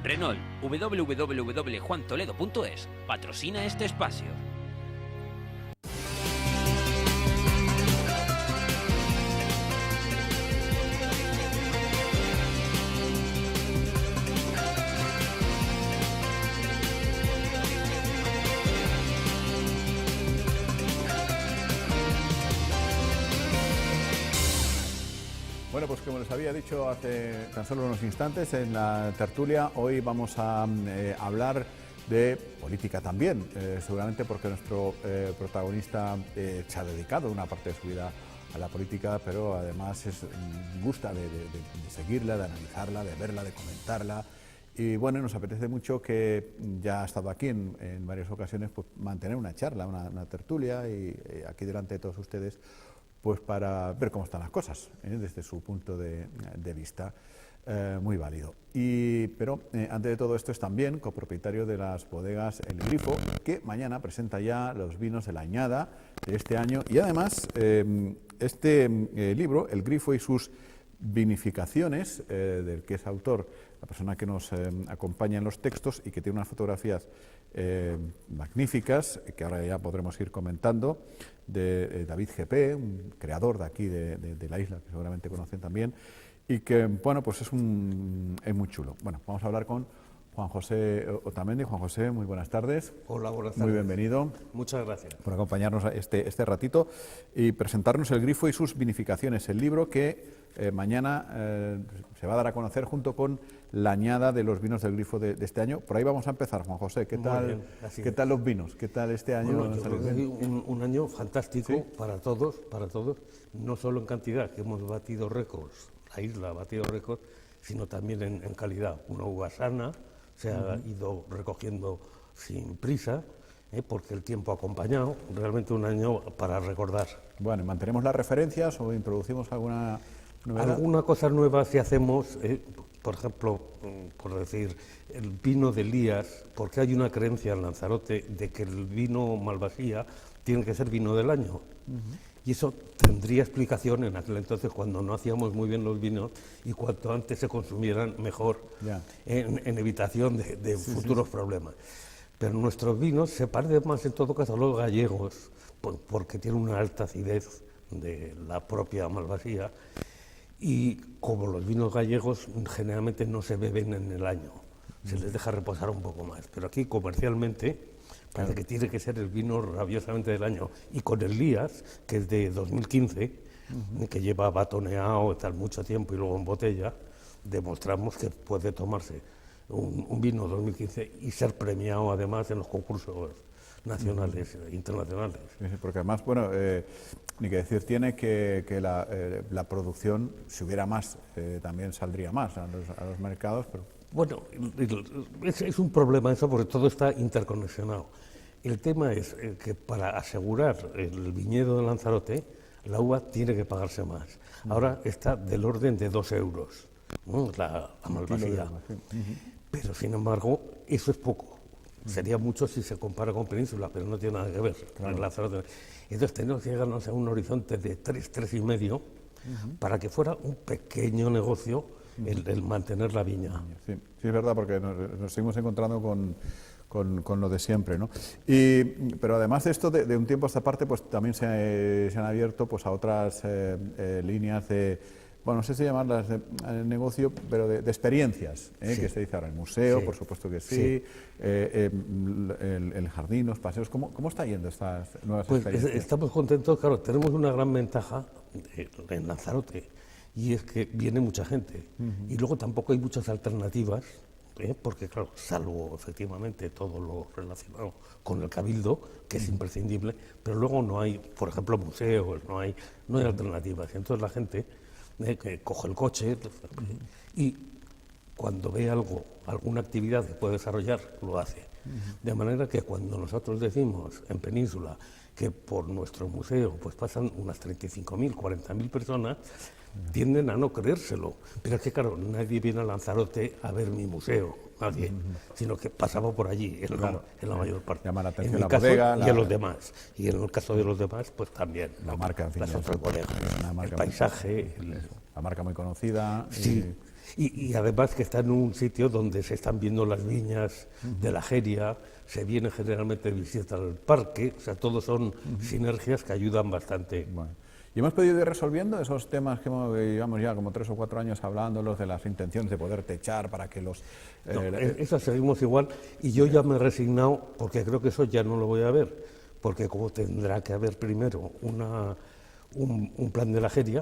Renault, www.juantoledo.es, patrocina este espacio. Bueno, pues como les había dicho hace tan solo unos instantes en la tertulia, hoy vamos a hablar de política también, seguramente porque nuestro protagonista se ha dedicado una parte de su vida a la política, pero además gusta de seguirla, de analizarla, de verla, de comentarla. Y bueno, nos apetece mucho que ya ha estado aquí en varias ocasiones, pues mantener una charla, una tertulia, y aquí delante de todos ustedes, pues para ver cómo están las cosas, desde su punto de vista, muy válido. Pero antes de todo esto es también copropietario de las bodegas El Grifo, que mañana presenta ya los vinos de la añada de este año, y además este libro, El Grifo y sus vinificaciones, del que es autor la persona que nos acompaña en los textos y que tiene unas fotografías magníficas, que ahora ya podremos ir comentando, de David GP, un creador de aquí de la isla, que seguramente conocen también, y que, bueno, pues es muy chulo. Bueno, vamos a hablar con Juan José Otamendi. Juan José, muy buenas tardes. Hola, buenas tardes. Muy bienvenido. Muchas gracias. Por acompañarnos este ratito y presentarnos El Grifo y sus vinificaciones, el libro que mañana se va a dar a conocer junto con la añada de los vinos del Grifo de este año. Por ahí vamos a empezar, Juan José. ¿Qué tal los vinos? ¿Qué tal este año? Bueno, yo creo que un año fantástico, ¿sí? para todos, no solo en cantidad, que hemos batido récords, la isla ha batido récords, sino también en calidad. Una uva sana, se ha ido recogiendo sin prisa, porque el tiempo ha acompañado, realmente un año para recordar. Bueno, ¿mantenemos las referencias o introducimos alguna novedad? Alguna cosa nueva si hacemos, por ejemplo, por decir, el vino de Elías, porque hay una creencia en Lanzarote de que el vino Malvasía tiene que ser vino del año. Y eso tendría explicación en aquel entonces, cuando no hacíamos muy bien los vinos y cuanto antes se consumieran mejor, en evitación de futuros problemas. Pero nuestros vinos se parecen más en todo caso a los gallegos, porque tienen una alta acidez de la propia Malvasía, y como los vinos gallegos generalmente no se beben en el año, se les deja reposar un poco más. Pero aquí comercialmente parece que tiene que ser el vino rabiosamente del año. Y con el Elías, que es de 2015, que lleva batoneado tal mucho tiempo y luego en botella, demostramos que puede tomarse un vino 2015 y ser premiado además en los concursos nacionales e internacionales. Porque además, bueno, ni que decir tiene que la producción, si hubiera más, también saldría más a los mercados. Pero... Bueno, es un problema eso, porque todo está interconexionado. El tema es que para asegurar el viñedo de Lanzarote, la uva tiene que pagarse más. Ahora está del orden de 2 euros, ¿no? la Malvasía. Pero, sin embargo, eso es poco. Sería mucho si se compara con Península, pero no tiene nada que ver con Lanzarote. Entonces tenemos que llegarnos a un horizonte de 3,5 para que fuera un pequeño negocio el mantener la viña. Sí, es verdad, porque nos seguimos encontrando con lo de siempre, ¿no? Pero además de esto, de un tiempo a esta parte, pues también se han abierto pues a otras líneas de, bueno, no sé si llamarlas de negocio, pero de experiencias, que se dice ahora, el museo, por supuesto que sí. El jardín, los paseos. ¿Cómo está yendo estas nuevas experiencias? Estamos contentos, claro, tenemos una gran ventaja en Lanzarote, y es que viene mucha gente, y luego tampoco hay muchas alternativas, porque claro, salvo efectivamente todo lo relacionado con el cabildo, que es imprescindible, pero luego no hay, por ejemplo, museos, no hay alternativas, y entonces la gente que coge el coche y cuando ve alguna actividad que puede desarrollar, lo hace. De manera que cuando nosotros decimos en Península que por nuestro museo pues pasan unas 35.000, 40.000 personas, tienden a no creérselo. Pero es que, claro, nadie viene a Lanzarote a ver mi museo, nadie, sino que pasaba por allí, en la mayor parte. Llama la atención en mi la caso, bodega. Y a los demás. Y en el caso de los demás, pues también. La marca, en fin. Las otras bodegas, el paisaje. La marca muy conocida. Sí. Y además que está en un sitio donde se están viendo las viñas de la Jeria, se viene generalmente de visita al parque, o sea, todos son sinergias que ayudan bastante. Bueno. Y hemos podido ir resolviendo esos temas que llevamos ya como 3 o 4 años hablándolos, de las intenciones de poder techar para que los... Eso seguimos igual, y yo ya me he resignado, porque creo que eso ya no lo voy a ver, porque como tendrá que haber primero un plan de la Jeria,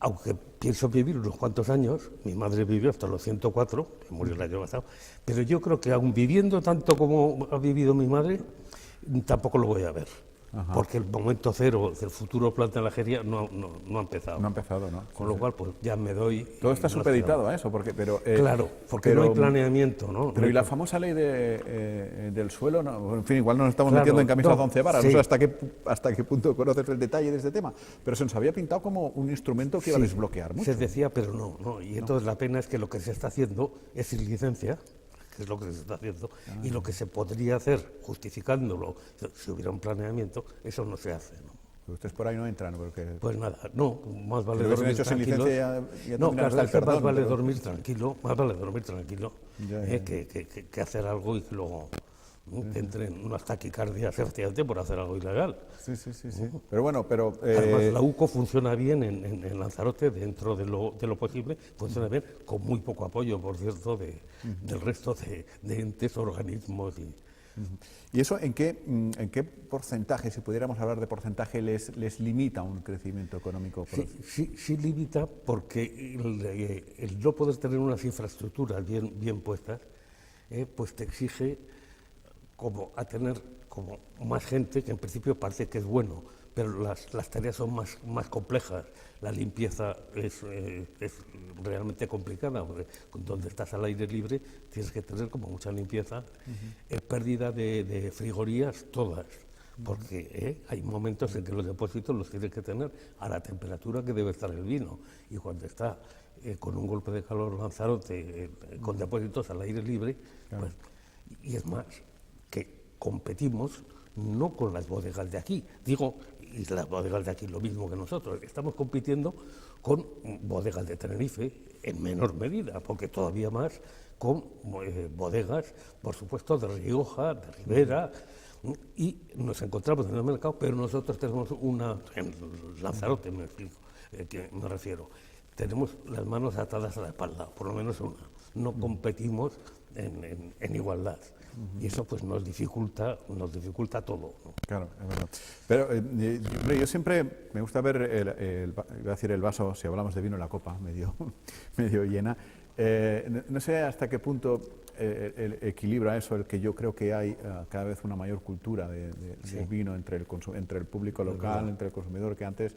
aunque pienso vivir unos cuantos años, mi madre vivió hasta los 104, que murió el año pasado, pero yo creo que aun viviendo tanto como ha vivido mi madre, tampoco lo voy a ver. Ajá. Porque el momento cero del futuro plan de la Jeria no ha empezado. No ha empezado, ¿no? Con lo cual, pues ya me doy... Todo está supeditado a eso, claro, porque no hay planeamiento, ¿no? Pero ¿y la famosa ley del suelo? No, en fin, igual nos estamos metiendo en camisas de 11 varas, sí. No sé hasta qué punto conoces el detalle de este tema, pero se nos había pintado como un instrumento que iba a desbloquear mucho. Se decía, pero no. Y entonces la pena es que lo que se está haciendo es sin licencia, que es lo que se está haciendo, y lo que se podría hacer, justificándolo, si hubiera un planeamiento, eso no se hace, ¿no? Pero ustedes por ahí no entran, porque... Pues nada, no, más vale dormir tranquilo. No, claro, más vale dormir tranquilo, que hacer algo y que luego que entren unas taquicardias efectivamente por hacer algo ilegal. Sí. Pero bueno, además, la UCO funciona bien en Lanzarote, dentro de lo posible, funciona bien, con muy poco apoyo, por cierto, del resto de entes, organismos ¿Y eso en qué porcentaje, si pudiéramos hablar de porcentaje, les limita un crecimiento económico? Sí limita, porque el no poder tener unas infraestructuras bien puestas, pues te exige como a tener como más gente, que en principio parece que es bueno, pero las tareas son más complejas. La limpieza es realmente complicada, porque donde estás al aire libre tienes que tener como mucha limpieza. Pérdida de frigorías todas, porque hay momentos en que los depósitos los tienes que tener a la temperatura que debe estar el vino, y cuando está con un golpe de calor Lanzarote, con depósitos al aire libre, pues, y es más, que competimos no con las bodegas de aquí, y las bodegas de aquí lo mismo que nosotros, estamos compitiendo con bodegas de Tenerife en menor medida, porque todavía más con bodegas, por supuesto, de Rioja, de Ribera, y nos encontramos en el mercado, pero nosotros tenemos en Lanzarote me refiero, tenemos las manos atadas a la espalda, por lo menos una, no competimos en igualdad. Y eso pues nos dificulta todo, ¿no? Claro, es verdad. Pero hombre, yo siempre me gusta ver iba a decir el vaso, si hablamos de vino, la copa medio llena. No sé hasta qué punto equilibra eso, el que yo creo que hay cada vez una mayor cultura del vino entre el público local, entre el consumidor, que antes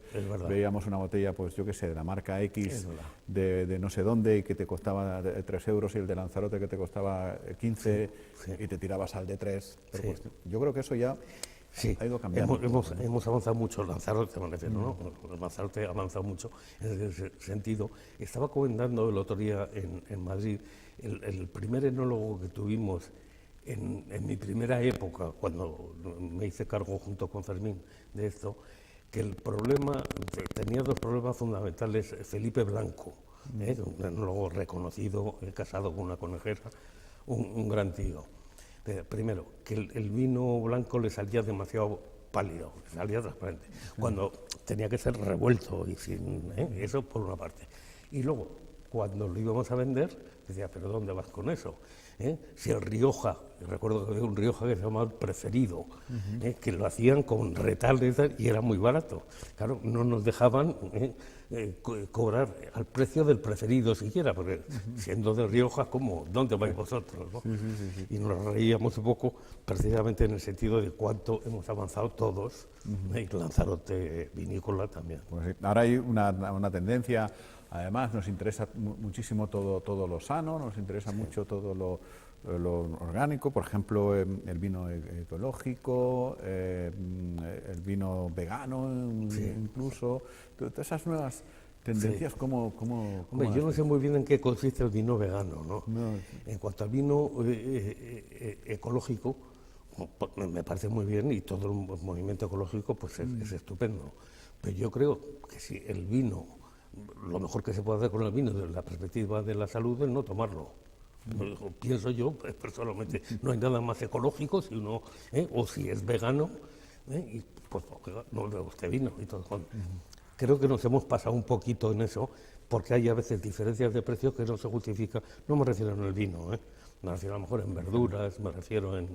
veíamos una botella, pues yo qué sé, de la marca X, de no sé dónde, y que te costaba 3 euros, y el de Lanzarote que te costaba 15, y te tirabas al de 3. Pero pues, yo creo que eso ya ha ido cambiando. Hemos avanzado mucho, Lanzarote, ¿no? Lanzarote ha avanzado mucho en ese sentido. Estaba comentando el otro día en Madrid, el primer enólogo que tuvimos en mi primera época, cuando me hice cargo junto con Fermín de esto, que tenía 2 problemas fundamentales. Felipe Blanco, un enólogo reconocido, casado con una conejera, un gran tío. Primero, que el vino blanco le salía demasiado pálido, le salía transparente, cuando tenía que ser revuelto, y eso por una parte. Y luego, cuando lo íbamos a vender, decía, ¿pero dónde vas con eso? Si el Rioja, recuerdo que había un Rioja que se llamaba el Preferido, que lo hacían con retales y era muy barato. Claro, no nos dejaban cobrar al precio del Preferido siquiera, porque siendo de Rioja, ¿cómo? ¿Dónde vais vosotros? ¿No? Sí. Y nos reíamos un poco precisamente en el sentido de cuánto hemos avanzado todos, y Lanzarote vinícola también. Pues sí. Ahora hay una tendencia. Además, nos interesa muchísimo todo lo sano, nos interesa mucho todo lo orgánico, por ejemplo, el vino ecológico, el vino vegano, incluso. Todas esas nuevas tendencias, ¿cómo Hombre, yo no sé muy bien en qué consiste el vino vegano, ¿no? En cuanto al vino ecológico, me parece muy bien, y todo el movimiento ecológico pues es estupendo. Pero yo creo que si el vino lo mejor que se puede hacer con el vino desde la perspectiva de la salud es no tomarlo. Pienso yo, personalmente, no hay nada más ecológico si uno, o si es vegano, y pues no le guste vino y todo. Creo que nos hemos pasado un poquito en eso, porque hay a veces diferencias de precios que no se justifican. No me refiero en el vino, me refiero a lo mejor en verduras, me refiero en...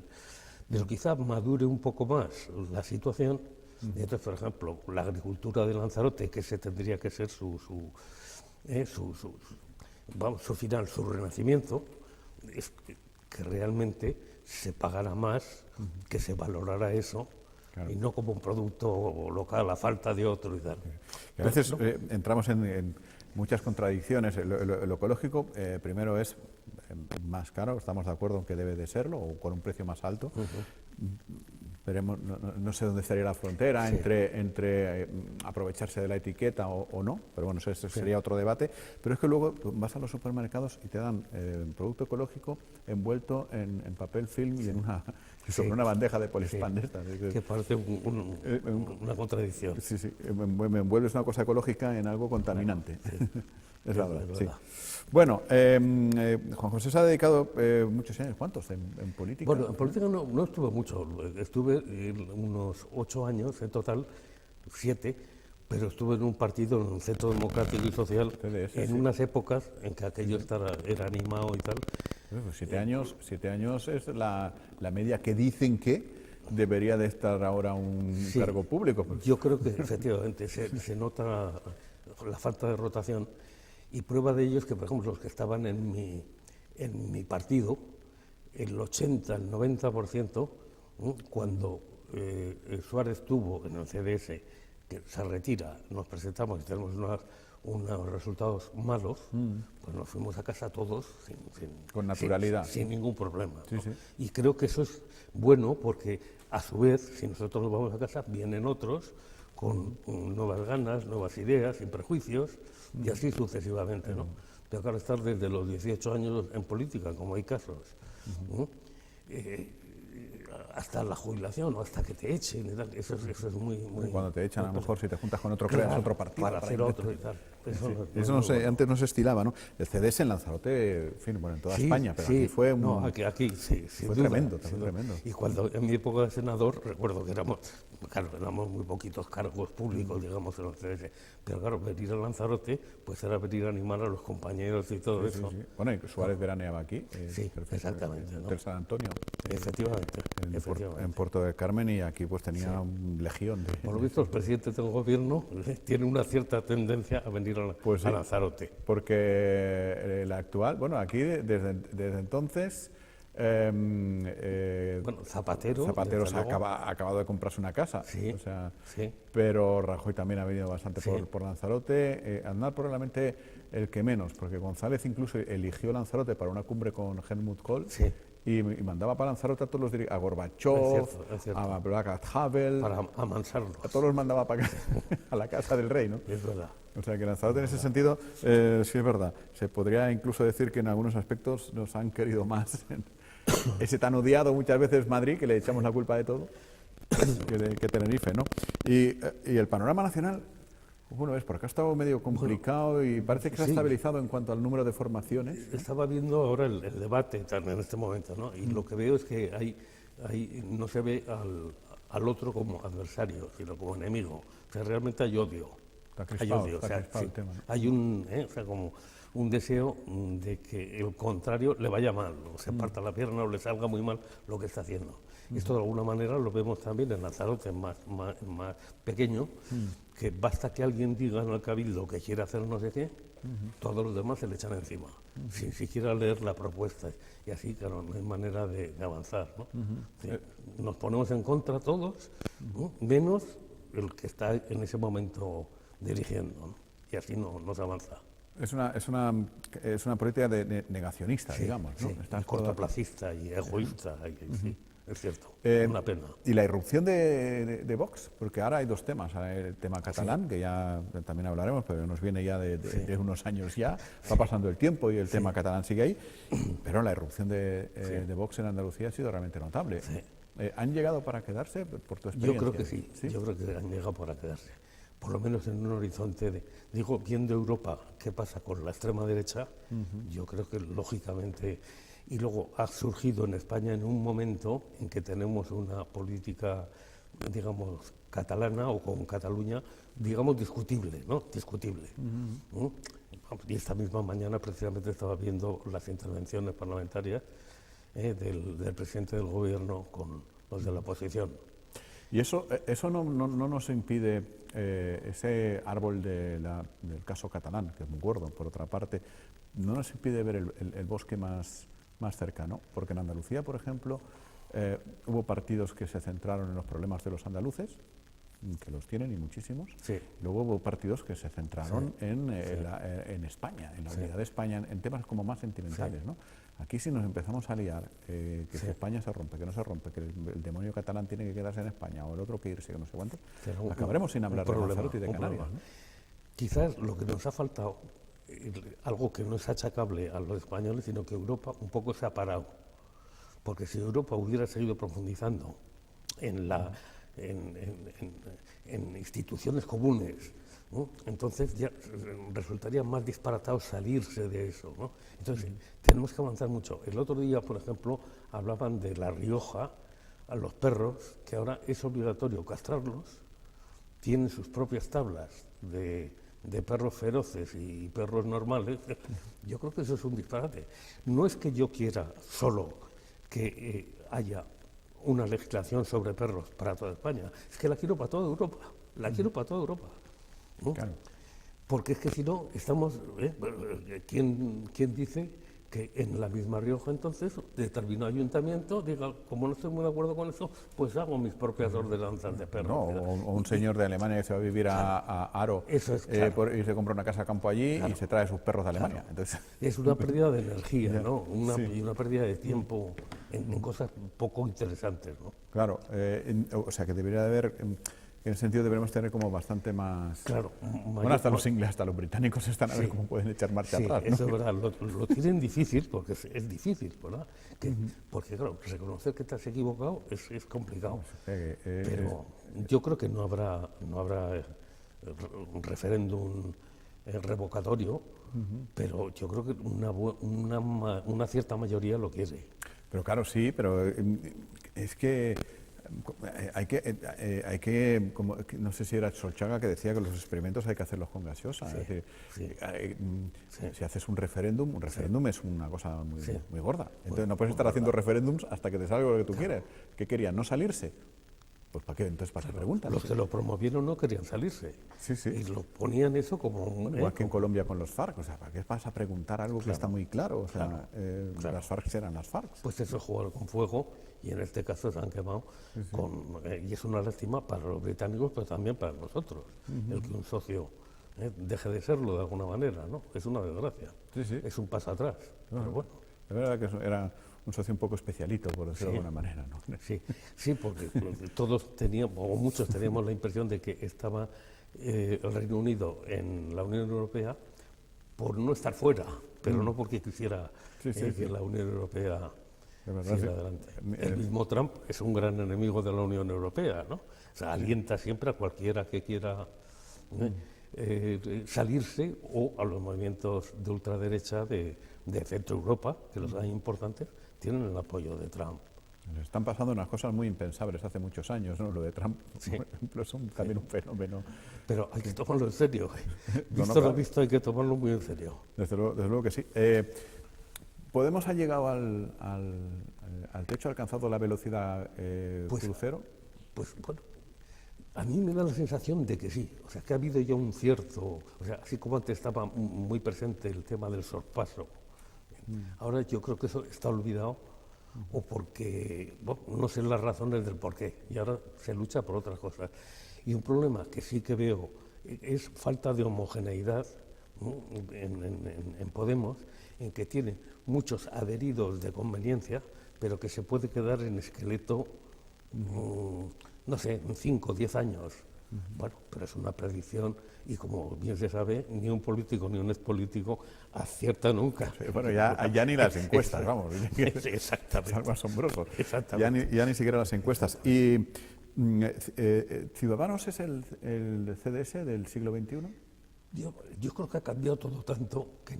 Pero quizás madure un poco más la situación. Entonces, por ejemplo, la agricultura de Lanzarote, que ese tendría que ser su final, su renacimiento, es que realmente se pagara más, que se valorara eso, claro, y no como un producto local a falta de otro y tal. Y a veces entramos en muchas contradicciones. Lo ecológico, primero, es más caro, estamos de acuerdo en que debe de serlo, o con un precio más alto. Veremos, no sé dónde estaría la frontera entre aprovecharse de la etiqueta o no, pero bueno, ese sería otro debate. Pero es que luego vas a los supermercados y te dan producto ecológico envuelto en papel film y sobre una bandeja de polispán de estas. Que parece una contradicción. Sí, me envuelves una cosa ecológica en algo contaminante. Es la verdad, sí. Bueno, Juan José se ha dedicado muchos años, ¿cuántos? ¿En política? Bueno, en política no estuve mucho, estuve unos 8 años en total, 7, pero estuve en un partido, en un Centro Democrático y Social, CDS, en unas épocas en que aquello era animado y tal. Pues 7 años es la media que dicen que debería de estar ahora un cargo público. Yo creo que efectivamente se nota la falta de rotación. Y prueba de ello es que, por ejemplo, los que estaban en mi partido, el 80, el 90%, cuando Suárez estuvo en el CDS, que se retira, nos presentamos y tenemos unos resultados malos, pues nos fuimos a casa todos con naturalidad, sin ningún problema. Sí, ¿no? sí. Y creo que eso es bueno porque, a su vez, si nosotros nos vamos a casa, vienen otros con nuevas ganas, nuevas ideas, sin prejuicios, y así sucesivamente, ¿no? Pero claro, estar desde los 18 años en política, como hay casos, hasta la jubilación o hasta que te echen y tal, eso es muy... Cuando te echan, a lo mejor si te juntas con otro, creas otro partido. Para hacer otro y tal. Eso no sé, antes no se estilaba, ¿no? El CDS en Lanzarote, en fin, bueno, en toda España, pero aquí fue un... No, aquí sí, fue tremendo, tremendo. Y cuando en mi época de senador, recuerdo que éramos muy poquitos cargos públicos, digamos, en el CDS. Pero claro, venir a Lanzarote, pues era venir a animar a los compañeros y todo eso. Sí. Bueno, y Suárez veraneaba aquí. Sí, exactamente. En San Antonio. Efectivamente. En Puerto del Carmen, y aquí pues tenía un legión de... Por lo visto, el presidente del gobierno tiene una cierta tendencia a venir a Lanzarote. Porque el actual, bueno, aquí desde entonces... Zapatero ha acabado de comprarse una casa, sí. Pero Rajoy también ha venido bastante por Lanzarote. Aznar probablemente el que menos, porque González incluso eligió Lanzarote para una cumbre con Helmut Kohl. Sí. Y mandaba para Lanzarote a todos a Gorbachov, a Václav Havel, para amansarlos. a todos los mandaba para a la casa del rey, ¿no? Es verdad. O sea que Lanzarote en ese sentido, sí es verdad. Se podría incluso decir que en algunos aspectos nos han querido más. Ese tan odiado muchas veces Madrid, que le echamos la culpa de todo, que Tenerife, ¿no? Y el panorama nacional, bueno, es porque ha estado medio complicado y parece que se ha estabilizado en cuanto al número de formaciones. Estaba viendo ahora el debate en este momento, ¿no? Y lo que veo es que no se ve al otro como adversario, sino como enemigo. O sea, realmente hay odio. Hay odio. El tema, ¿no? Hay como un deseo de que el contrario le vaya mal, o se parta la pierna o le salga muy mal lo que está haciendo. Esto de alguna manera lo vemos también en Lanzarote, más pequeño, que basta que alguien diga en el cabildo que quiere hacer no sé qué, todos los demás se le echan encima, sin siquiera leer la propuesta. Y así, claro, no hay manera de avanzar, ¿no? Sí, nos ponemos en contra todos, ¿no? Menos el que está en ese momento dirigiendo, ¿no? Y así no se avanza. Es una política negacionista, digamos, ¿no? Sí, cortoplacista y egoísta, sí, es cierto, una pena. Y la irrupción de Vox, porque ahora hay dos temas, el tema catalán, que ya también hablaremos, pero nos viene ya de unos años ya, va pasando el tiempo y el tema catalán sigue ahí, pero la irrupción de Vox en Andalucía ha sido realmente notable. Sí. ¿Han llegado para quedarse, por tu experiencia? Yo creo que sí, yo creo que han llegado para quedarse. por lo menos en un horizonte de, digo, viendo Europa, qué pasa con la extrema derecha, yo creo que lógicamente, y luego ha surgido en España en un momento en que tenemos una política, digamos, catalana o con Cataluña, digamos, discutible, ¿no? Discutible. ¿No? Y esta misma mañana precisamente estaba viendo las intervenciones parlamentarias del presidente del gobierno con los de la oposición. Y eso no nos impide, ese árbol del caso catalán, que es muy gordo, por otra parte, no nos impide ver el bosque más cercano, porque en Andalucía, por ejemplo, hubo partidos que se centraron en los problemas de los andaluces, que los tienen y muchísimos. Sí. Luego hubo partidos que se centraron en España, en la unidad de España, en temas como más sentimentales, ¿no? Aquí si nos empezamos a liar, que si España se rompe, que no se rompe, que el demonio catalán tiene que quedarse en España o el otro que irse, que no sé cuánto, acabaremos sin hablar de Lanzarote y de Canarias, ¿no? Quizás lo que nos ha faltado, algo que no es achacable a los españoles, sino que Europa un poco se ha parado. Porque si Europa hubiera seguido profundizando en instituciones comunes, ¿no? Entonces ya resultaría más disparatado salirse de eso, ¿no? Entonces tenemos que avanzar mucho. El otro día, por ejemplo, hablaban de La Rioja, a los perros, que ahora es obligatorio castrarlos, tienen sus propias tablas de perros feroces y perros normales. Yo creo que eso es un disparate. No es que yo quiera solo que haya una legislación sobre perros para toda España, es que la quiero para toda Europa, quiero para toda Europa. ¿No? Claro. Porque es que si no, estamos... ¿Quién dice que en la misma Rioja entonces determinado ayuntamiento diga, como no estoy muy de acuerdo con eso, pues hago mis propias ordenanzas de perros? No, o un señor de Alemania que se va a vivir a Aro, eso es, claro. Y se compra una casa a campo allí, claro, y se trae sus perros de Alemania. Claro. Entonces... Es una pérdida de energía, ¿no? Y una pérdida de tiempo en cosas poco interesantes, ¿no? Claro, o sea que debería de haber... En el sentido deberíamos tener como bastante más... Claro. Bueno, hasta los ingleses, hasta los británicos están a ver cómo pueden echar marcha atrás, ¿no? Eso es verdad, lo tienen difícil, porque es difícil, ¿verdad? Porque claro, reconocer que te has equivocado es complicado. Pero yo creo que no habrá un referéndum revocatorio, pero yo creo que una cierta mayoría lo quiere. Pero claro, sí, pero es que... Hay que como, no sé si era Solchaga que decía que los experimentos hay que hacerlos con gaseosa. Es decir, si haces un referéndum es una cosa muy gorda. Entonces no puedes estar haciendo referéndums hasta que te salga lo que tú quieres. ¿Qué querían? ¿No salirse? Pues ¿para qué? Entonces, ¿para qué preguntas? Los que lo promovieron no querían salirse. Y lo ponían eso como... Igual que en Colombia con los FARC. O sea, ¿para qué vas a preguntar algo que está muy claro? O sea, las FARC eran las FARC. Pues eso, jugar con fuego, y en este caso se han quemado. Y es una lástima para los británicos, pero también para nosotros. El que un socio deje de serlo de alguna manera, ¿no? Es una desgracia. Es un paso atrás. Pero bueno. La verdad que era un socio un poco especialito, por decirlo de alguna manera, ¿no? Sí, porque todos teníamos, o muchos teníamos la impresión de que estaba el Reino Unido en la Unión Europea por no estar fuera, pero no porque quisiera que la Unión Europea siga adelante. El mismo Trump es un gran enemigo de la Unión Europea, ¿no? O sea, alienta siempre a cualquiera que quiera salirse, o a los movimientos de ultraderecha de Centro Europa, que los hay importantes, tienen el apoyo de Trump. Están pasando unas cosas muy impensables hace muchos años, ¿no? Lo de Trump, por ejemplo, es también un fenómeno. Pero hay que tomarlo en serio. Visto lo visto, hay que tomarlo muy en serio. Desde luego que sí. ¿Podemos ha llegado al techo, ha alcanzado la velocidad crucero? Pues bueno, a mí me da la sensación de que sí. O sea, que ha habido ya un cierto... O sea, así como antes estaba muy presente el tema del sorpaso, ahora yo creo que eso está olvidado, o porque, bueno, no sé las razones del porqué, y ahora se lucha por otras cosas. Y un problema que sí que veo es falta de homogeneidad, ¿no? en Podemos, en que tiene muchos adheridos de conveniencia, pero que se puede quedar en esqueleto, no sé, en 5 o 10 años. Bueno, pero es una predicción, y como bien se sabe, ni un político ni un expolítico acierta nunca. Bueno, ya ni las encuestas, vamos. Exactamente. Es algo asombroso. Exactamente. Ya ni siquiera las encuestas. Y ¿Ciudadanos es el CDS del siglo XXI? Yo creo que ha cambiado todo tanto que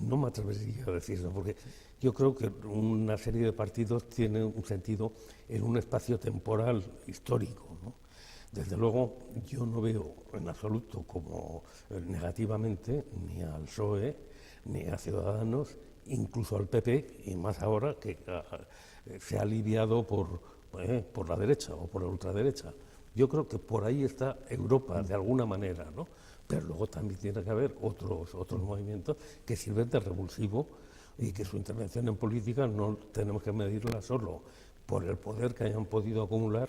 no me atrevería a decirlo, porque yo creo que una serie de partidos tiene un sentido en un espacio temporal histórico, ¿no? Desde luego, yo no veo en absoluto como negativamente ni al PSOE, ni a Ciudadanos, incluso al PP, y más ahora que se ha aliviado por la derecha o por la ultraderecha. Yo creo que por ahí está Europa, de alguna manera, ¿no? Pero luego también tiene que haber otros movimientos que sirven de revulsivo y que su intervención en política no tenemos que medirla solo por el poder que hayan podido acumular,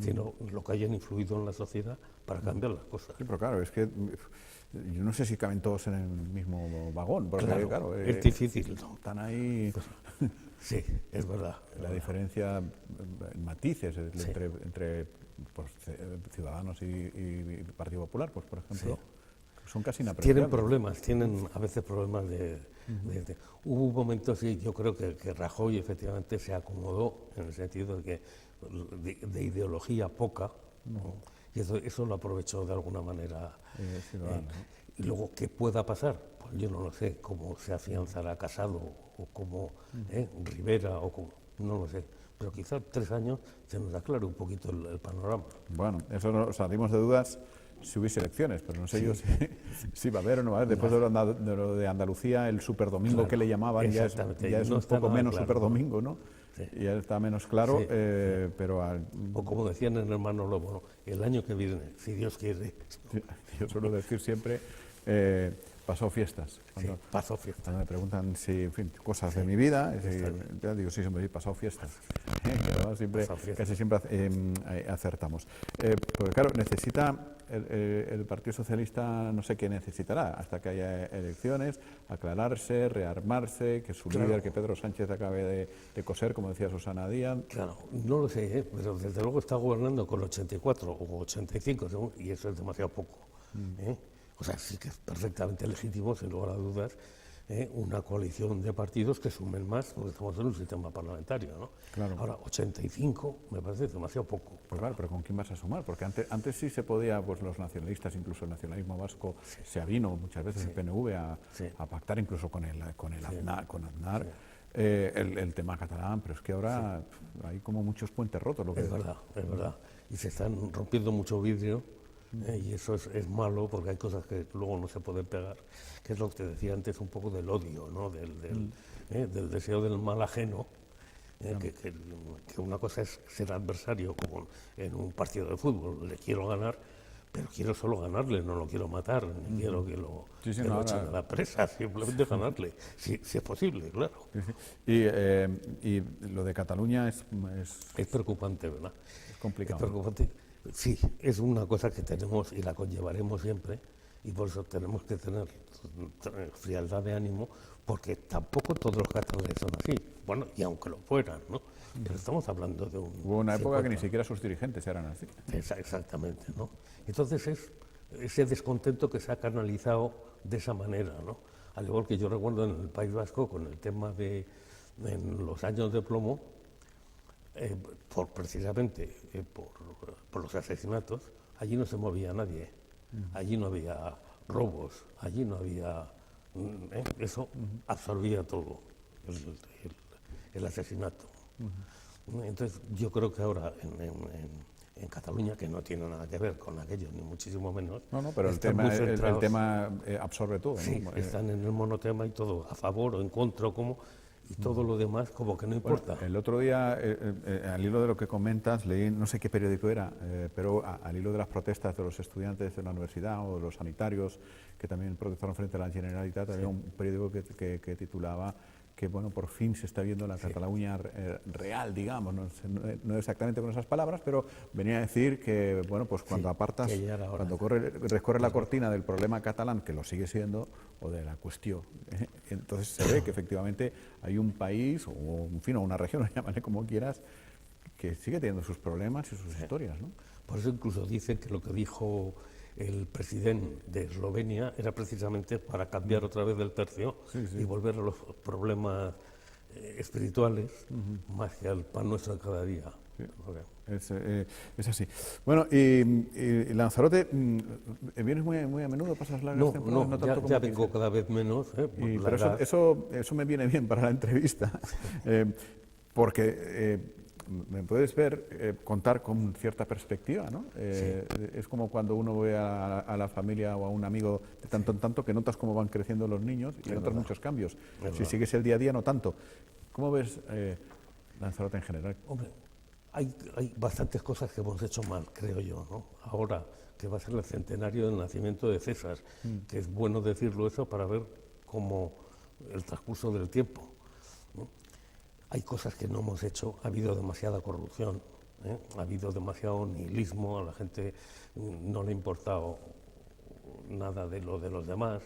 sino lo que hayan influido en la sociedad para cambiar las cosas. Sí, pero claro, es que yo no sé si caben todos en el mismo vagón, porque claro, es difícil, ¿no? Están ahí... Sí, es verdad. La diferencia en matices entre pues, Ciudadanos y Partido Popular, pues por ejemplo, son casi inapreciables. Tienen a veces problemas Hubo un momento, sí, yo creo que Rajoy efectivamente se acomodó en el sentido de que de ideología poca, ¿no? Y eso lo aprovechó de alguna manera. Y luego, ¿qué pueda pasar? Pues yo no lo sé, cómo se afianzará Casado o cómo Rivera o cómo, no lo sé. Pero quizá 3 años se nos aclare un poquito el panorama. Bueno, eso no, salimos de dudas si hubiese elecciones, pero no sé yo si va a haber o no va a haber. Después de lo de Andalucía, el superdomingo que le llamaban ya es un poco menos claro, superdomingo, ¿no? Sí. Ya está menos claro, sí. Pero... O como decían en Hermano Lobo, el año que viene, si Dios quiere. Sí, yo suelo decir siempre, pasó fiestas. Cuando, sí, pasó fiestas. Cuando me preguntan si, en fin, cosas de mi vida, ya digo, sí, siempre pasado fiestas. Casi siempre acertamos. Porque claro, necesita el Partido Socialista, no sé qué necesitará, hasta que haya elecciones, aclararse, rearmarse, que su líder, que Pedro Sánchez acabe de coser, como decía Susana Díaz. Claro, no lo sé, pero desde luego está gobernando con 84 o 85, y eso es demasiado poco. O sea, sí que es perfectamente legítimo, sin lugar a dudas, una coalición de partidos que sumen más, porque estamos en un sistema parlamentario, ¿no? Claro. Ahora, 85 me parece demasiado poco. Pues claro, pero ¿con quién vas a sumar? Porque antes sí se podía, pues los nacionalistas, incluso el nacionalismo vasco, se avino muchas veces el PNV a pactar incluso con Aznar. El tema catalán, pero es que ahora hay como muchos puentes rotos. Es verdad. Y se están rompiendo mucho vidrio. Y eso es malo porque hay cosas que luego no se pueden pegar, que es lo que te decía antes un poco del odio, ¿no? Del deseo del mal ajeno, que una cosa es ser adversario, como en un partido de fútbol, le quiero ganar, pero quiero solo ganarle, no lo quiero matar, ni quiero que lo echen a la presa, simplemente ganarle, si es posible, claro. Sí. Y lo de Cataluña es preocupante, ¿verdad? Es complicado. Es preocupante. Sí, es una cosa que tenemos y la conllevaremos siempre, y por eso tenemos que tener frialdad de ánimo, porque tampoco todos los catalanes son así. Bueno, y aunque lo fueran, ¿no? Pero estamos hablando de un... Hubo una época que ni siquiera sus dirigentes eran así. Exactamente, ¿no? Entonces es ese descontento que se ha canalizado de esa manera, ¿no? Al igual que yo recuerdo en el País Vasco con el tema en los años de plomo, precisamente por los asesinatos, allí no se movía nadie, allí no había robos, allí no había... eso absorbía todo, el asesinato. Entonces yo creo que ahora en Cataluña, que no tiene nada que ver con aquello, ni muchísimo menos... No, pero el tema absorbe todo. Sí, ¿no? Están en el monotema y todo, a favor o en contra, y todo lo demás como que no importa. Bueno, el otro día, al hilo de lo que comentas, leí, no sé qué periódico era, pero al hilo de las protestas de los estudiantes de la universidad o de los sanitarios que también protestaron frente a la Generalitat, había un periódico que titulaba que, bueno, por fin se está viendo la Cataluña real, digamos, no exactamente con esas palabras, pero venía a decir que, bueno, pues cuando apartas, cuando recorre la cortina del problema catalán, que lo sigue siendo, o de la cuestión, entonces se ve que efectivamente hay un país, o en fin, o una región, llámale como quieras, que sigue teniendo sus problemas y sus historias, ¿no? Por eso incluso dicen que lo que dijo el presidente de Eslovenia era precisamente para cambiar otra vez el tercio y volver a los problemas espirituales más que al pan nuestro de cada día. Sí. Es así. Bueno, y Lanzarote, ¿vienes muy a menudo? ¿Pasas largas temporadas? No, tanto ya como vengo cada vez menos. pero eso me viene bien para la entrevista, porque me puedes ver, contar con cierta perspectiva, ¿no? Es como cuando uno ve a la familia o a un amigo de tanto en tanto que notas cómo van creciendo los niños y notas muchos cambios. Si sigues el día a día, no tanto. ¿Cómo ves Lanzarote en general? Hombre, hay bastantes cosas que hemos hecho mal, creo yo, ¿no? Ahora que va a ser el centenario del nacimiento de César, que es bueno decirlo eso para ver cómo el transcurso del tiempo, ¿no? Hay cosas que no hemos hecho, ha habido demasiada corrupción, ha habido demasiado nihilismo, a la gente no le ha importado nada de lo de los demás,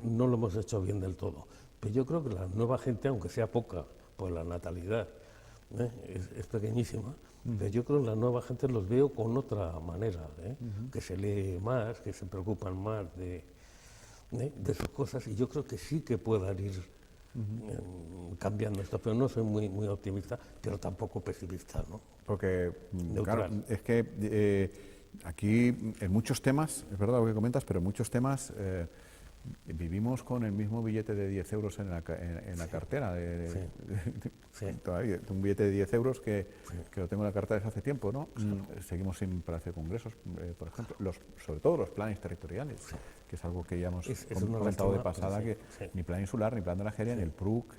no lo hemos hecho bien del todo. Pero yo creo que la nueva gente, aunque sea poca, pues la natalidad es pequeñísima, pero yo creo que la nueva gente los veo con otra manera, que se lee más, que se preocupan más de sus cosas, y yo creo que sí que puedan ir cambiando esto, pero no soy muy optimista, pero tampoco pesimista, ¿no? Porque, claro, es que aquí en muchos temas, es verdad lo que comentas, pero en muchos temas vivimos con el mismo billete de 10 euros en la cartera. Todavía, un billete de 10 euros que lo tengo en la cartera desde hace tiempo, ¿no? Seguimos sin hacer congresos, por ejemplo, sobre todo los planes territoriales, que es algo que ya hemos comentado de pasada, que ni plan insular, ni plan de la Jeria, ni el PRUC,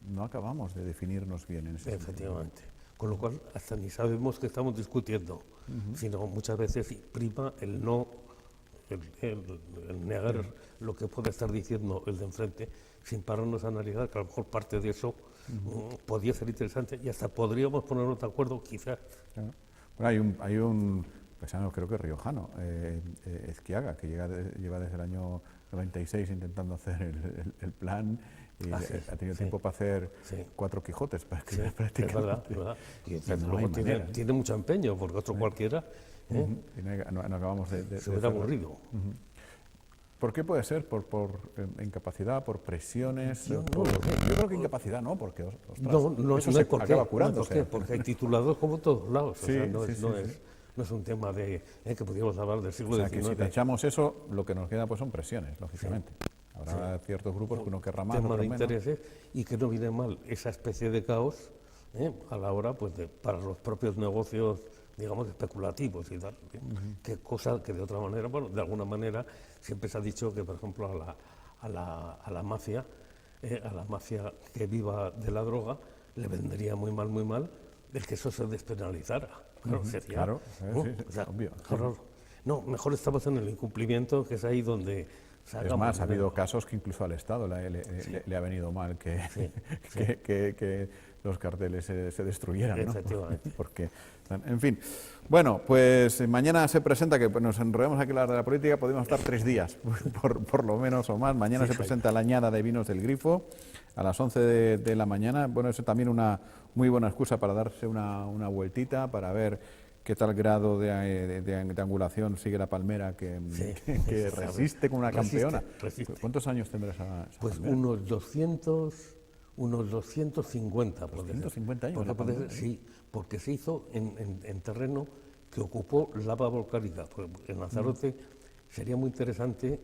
no acabamos de definirnos bien en ese sentido. Efectivamente. Con lo cual, hasta ni sabemos qué estamos discutiendo, sino muchas veces prima el no, el negar lo que puede estar diciendo el de enfrente, sin pararnos a analizar que a lo mejor parte de eso podría ser interesante y hasta podríamos ponernos de acuerdo, quizás. Bueno, hay un paisano, creo que riojano, Ezquiaga, que lleva desde el año 96 intentando hacer el plan y ha tenido tiempo para hacer 4 Quijotes para escribir prácticamente. Es verdad. Y luego tiene mucho empeño, porque otro cualquiera y no acabamos se hubiera aburrido. ¿Por qué puede ser? ¿Por incapacidad, por presiones? Yo creo que incapacidad no, porque no eso hay por qué. acaba curándose. Porque hay titulados como todos lados. No es un tema de que pudiéramos hablar del siglo XIX. Que si echamos eso, lo que nos queda pues son presiones, lógicamente. Habrá ciertos grupos que uno querrá más, tema otros de menos. intereses, y que no viene mal esa especie de caos a la hora pues para los propios negocios, digamos, especulativos y tal, que cosa que de otra manera, bueno, de alguna manera siempre se ha dicho que, por ejemplo, a la mafia que viva de la droga le vendría muy mal el que eso se despenalizara. Claro, sería, claro, obvio. Claro, no, mejor estamos en el incumplimiento, que es ahí donde... Es más, ha habido casos que incluso al Estado le ha venido mal que los carteles se destruyeran, ¿no? Efectivamente. Porque, en fin. Bueno, pues mañana se presenta, que nos enrollamos aquí a hablar de la política, podemos estar 3 días, por lo menos o más. Mañana se presenta la añada de vinos del Grifo a las 11 de la mañana. Bueno, eso también una muy buena excusa para darse una vueltita, para ver qué tal grado de angulación sigue la palmera que resiste como una campeona. Resiste. ¿Cuántos años tendrá esa pues palmera? unos 250. 250 años. Sí, porque se hizo en terreno que ocupó lava volcánica. En Lanzarote sería muy interesante,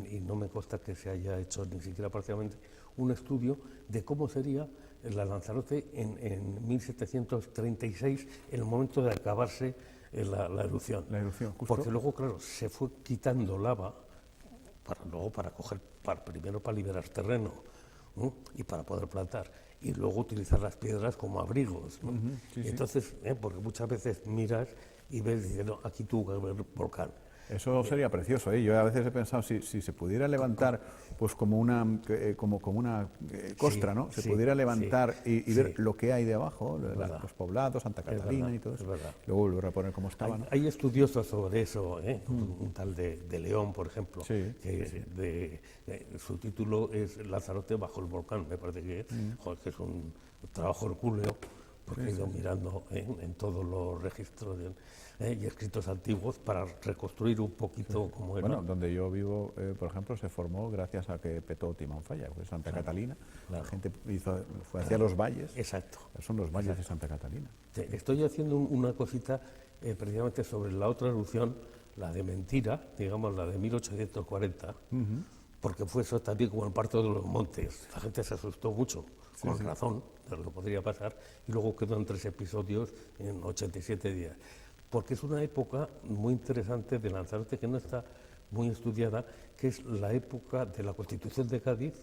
y no me consta que se haya hecho ni siquiera parcialmente, un estudio de cómo sería la Lanzarote en 1736, en el momento de acabarse la erupción. La erupción, justo. Porque luego, claro, se fue quitando lava primero para liberar terreno, ¿no? Y para poder plantar, y luego utilizar las piedras como abrigos, ¿no? Entonces, porque muchas veces miras y ves, dices, no, aquí tuvo que haber volcán. Eso sería precioso, ¿eh? Yo a veces he pensado si se pudiera levantar pues como una costra, ¿no? Se pudiera levantar y ver lo que hay de abajo, los poblados, Santa Catalina y todo eso. Luego volver a poner como estaba, ¿no? Hay estudiosos sobre eso, un tal de León, por ejemplo, que su título es Lanzarote bajo el volcán, me parece que es un trabajo hercúleo, porque he ido mirando en todos los registros y escritos antiguos para reconstruir un poquito cómo era. Bueno, donde yo vivo, por ejemplo, se formó gracias a que petó Timanfaya, pues Santa Catalina. La gente fue hacia los valles. Exacto. Son los valles de Santa Catalina. Estoy haciendo una cosita precisamente sobre la otra erupción, la de Mentira, digamos la de 1840, porque fue eso también como el parto de los montes. La gente se asustó mucho, con razón, de lo que podría pasar, y luego quedó en 3 episodios en 87 días. Porque es una época muy interesante de Lanzarote que no está muy estudiada, que es la época de la Constitución de Cádiz,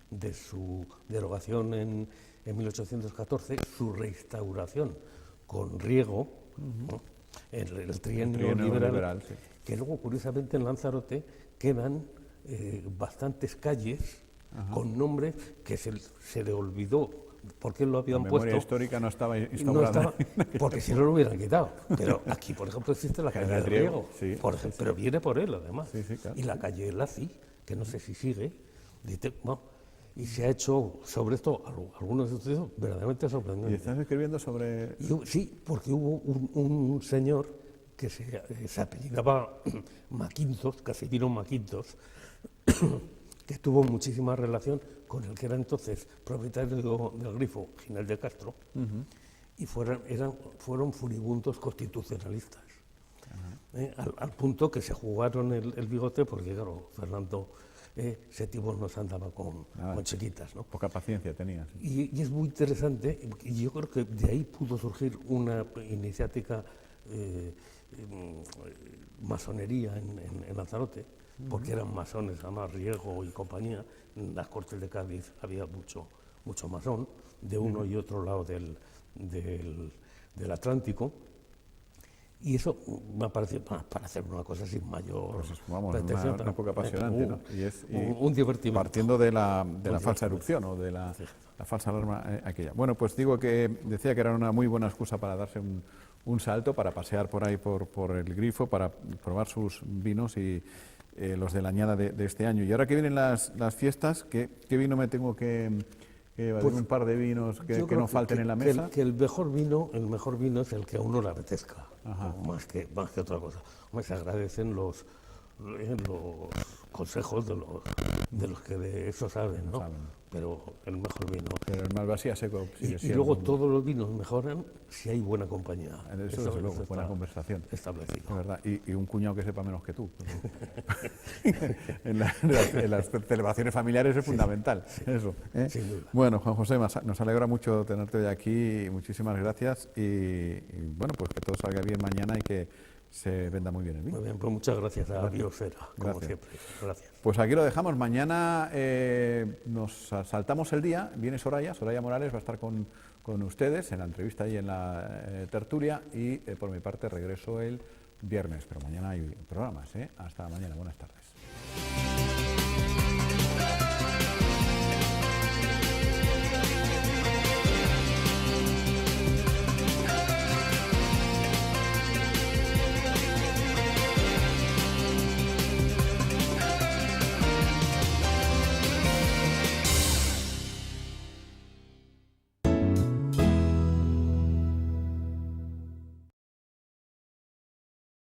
de su derogación en 1814, su reinstauración con Riego, ¿no? el trienio liberal, sí. Que luego, curiosamente, en Lanzarote quedan bastantes calles con nombres que se le olvidó por qué lo habían La puesto. memoria histórica no estaba No instaurada. estaba, porque si no lo hubieran quitado. Pero aquí, por ejemplo, existe la calle de Riego, sí, por ejemplo, pero viene por él, además. Sí, sí, claro. Y la calle Laci, que no sé si sigue, y se ha hecho sobre esto algunos estudios verdaderamente ¿Y sorprendentes. estás escribiendo sobre...? Sí, porque hubo un señor que se apellidaba Maquintos, Casimiro Maquintos, que tuvo muchísima relación con el que era entonces propietario del Grifo, Ginés de Castro, y fueron furibundos constitucionalistas. Al punto que se jugaron el bigote, porque claro, Fernando VII nos andaba con chiquitas, ¿no? Poca paciencia tenía. Sí. Y es muy interesante, y yo creo que de ahí pudo surgir una iniciática masonería en Lanzarote, porque eran masones, además Riego y compañía. En las Cortes de Cádiz había mucho masón, de uno y otro lado del Atlántico. Y eso me ha parecido, para hacer una cosa sin mayor pretensión, una época apasionante, ¿no? Un divertimento. Partiendo de la falsa erupción o de la falsa alarma aquella. Bueno, pues digo que decía que era una muy buena excusa para darse un salto, para pasear por ahí por el Grifo, para probar sus vinos y los de la añada de este año. Y ahora que vienen las fiestas, ¿qué vino me tengo que pues, un par de vinos que no falten en la mesa? Que el mejor vino es el que a uno le apetezca, más que otra cosa. Hombre, se agradecen los consejos de los que de eso saben, ¿no? Pero el mejor vino. Pero el Malvasía seco sigue Y siendo. luego todos los vinos mejoran si hay buena compañía. Eso desde luego, buena conversación. Establecido. Es verdad. Y un cuñado que sepa menos que tú. en las celebraciones familiares es fundamental. Eso. Sin duda. Bueno, Juan José, nos alegra mucho tenerte hoy aquí. Muchísimas gracias. Y bueno, pues que todo salga bien mañana y que se venda muy bien el vino. Muy bien, pues muchas gracias a Biosfera, como siempre. Gracias. Pues aquí lo dejamos. Mañana nos saltamos el día. Viene Soraya Morales va a estar con ustedes en la entrevista y en la tertulia. Y por mi parte regreso el viernes. Pero mañana hay programas. Hasta mañana. Buenas tardes.